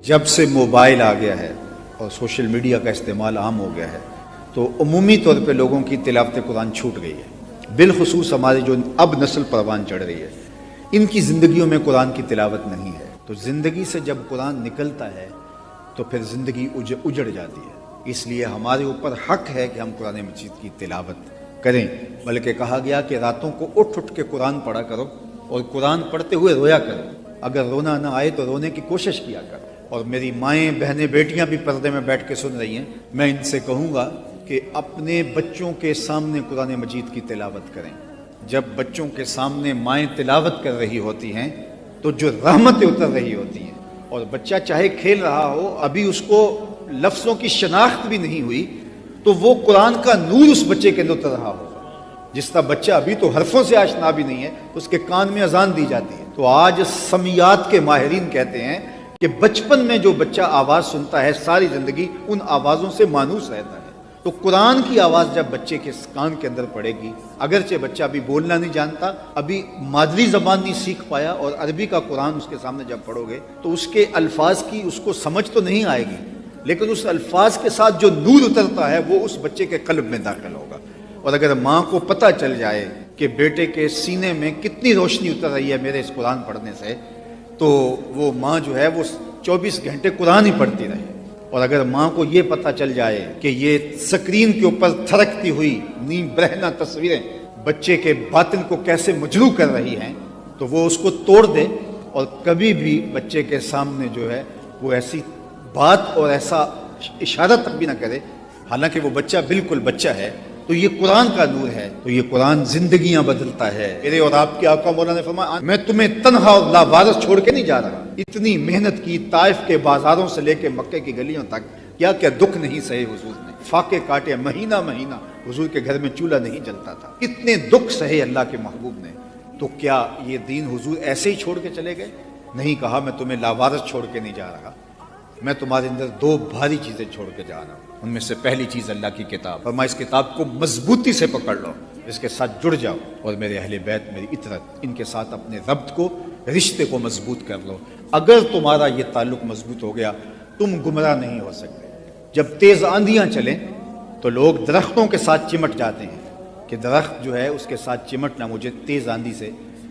جب سے موبائل آ گیا ہے اور سوشل میڈیا کا استعمال عام ہو گیا ہے تو عمومی طور پہ لوگوں کی تلاوت قرآن چھوٹ گئی ہے، بالخصوص ہماری جو اب نسل پروان چڑھ رہی ہے ان کی زندگیوں میں قرآن کی تلاوت نہیں ہے۔ تو زندگی سے جب قرآن نکلتا ہے تو پھر زندگی اجڑ جاتی ہے، اس لیے ہمارے اوپر حق ہے کہ ہم قرآن مجید کی تلاوت کریں، بلکہ کہا گیا کہ راتوں کو اٹھ اٹھ کے قرآن پڑھا کرو اور قرآن پڑھتے ہوئے رویا کرو، اگر رونا نہ آئے تو رونے کی کوشش کیا کرو۔ اور میری مائیں بہنیں بیٹیاں بھی پردے میں بیٹھ کے سن رہی ہیں، میں ان سے کہوں گا کہ اپنے بچوں کے سامنے قرآن مجید کی تلاوت کریں۔ جب بچوں کے سامنے مائیں تلاوت کر رہی ہوتی ہیں تو جو رحمتیں اتر رہی ہوتی ہیں، اور بچہ چاہے کھیل رہا ہو، ابھی اس کو لفظوں کی شناخت بھی نہیں ہوئی، تو وہ قرآن کا نور اس بچے کے اندر اتر رہا ہوگا۔ جس طرح بچہ ابھی تو حرفوں سے آشنا بھی نہیں ہے، اس کے کان میں اذان دی جاتی ہے۔ تو آج سمیات کے ماہرین کہتے ہیں کہ بچپن میں جو بچہ آواز سنتا ہے ساری زندگی ان آوازوں سے مانوس رہتا ہے۔ تو قرآن کی آواز جب بچے کے کان کے اندر پڑے گی، اگرچہ بچہ ابھی بولنا نہیں جانتا، ابھی مادری زبان نہیں سیکھ پایا، اور عربی کا قرآن اس کے سامنے جب پڑھو گے تو اس کے الفاظ کی اس کو سمجھ تو نہیں آئے گی، لیکن اس الفاظ کے ساتھ جو نور اترتا ہے وہ اس بچے کے قلب میں داخل ہوگا۔ اور اگر ماں کو پتہ چل جائے کہ بیٹے کے سینے میں کتنی روشنی اتر رہی ہے میرے اس قرآن پڑھنے سے، تو وہ ماں جو ہے وہ 24 گھنٹے قرآن ہی پڑھتی رہے۔ اور اگر ماں کو یہ پتہ چل جائے کہ یہ سکرین کے اوپر تھرکتی ہوئی نیم برہنہ تصویریں بچے کے باطن کو کیسے مجروح کر رہی ہیں، تو وہ اس کو توڑ دے اور کبھی بھی بچے کے سامنے جو ہے وہ ایسی بات اور ایسا اشارہ تک بھی نہ کرے، حالانکہ وہ بچہ بالکل بچہ ہے۔ تو یہ قرآن کا نور ہے، تو یہ قرآن زندگیاں بدلتا ہے۔ میرے اور آپ کے آقا مولانا نے فرمایا میں تمہیں تنہا اور لاوارث چھوڑ کے نہیں جا رہا۔ اتنی محنت کی، طائف کے بازاروں سے لے کے مکے کی گلیوں تک، کیا کیا دکھ نہیں سہے حضور نے، فاقے کاٹے، مہینہ مہینہ حضور کے گھر میں چولہا نہیں جلتا تھا، اتنے دکھ سہے اللہ کے محبوب نے۔ تو کیا یہ دین حضور ایسے ہی چھوڑ کے چلے گئے؟ نہیں، کہا میں تمہیں لاوارث چھوڑ کے نہیں جا رہا، میں تمہارے اندر دو بھاری چیزیں چھوڑ کے جا رہا ہوں۔ ان میں سے پہلی چیز اللہ کی کتاب، فرمایا اس کتاب کو مضبوطی سے پکڑ لو، اس کے ساتھ جڑ جاؤ، اور میرے اہل بیت، میری اطرت، ان کے ساتھ اپنے ربط کو، رشتے کو مضبوط کر لو۔ اگر تمہارا یہ تعلق مضبوط ہو گیا تم گمراہ نہیں ہو سکتے۔ جب تیز آندیاں چلیں تو لوگ درختوں کے ساتھ چمٹ جاتے ہیں کہ درخت جو ہے اس کے ساتھ چمٹنا مجھے تیز آندھی سے،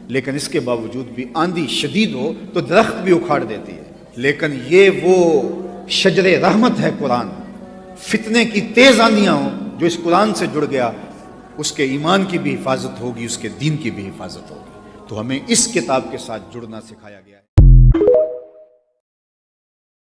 لیکن اس کے باوجود بھی آندھی شدید ہو تو درخت بھی اکھاڑ دیتی ہے۔ لیکن یہ وہ شجر رحمت ہے قرآن، فتنے کی تیز آندیاں ہوں، جو اس قرآن سے جڑ گیا اس کے ایمان کی بھی حفاظت ہوگی، اس کے دین کی بھی حفاظت ہوگی۔ تو ہمیں اس کتاب کے ساتھ جڑنا سکھایا گیا ہے۔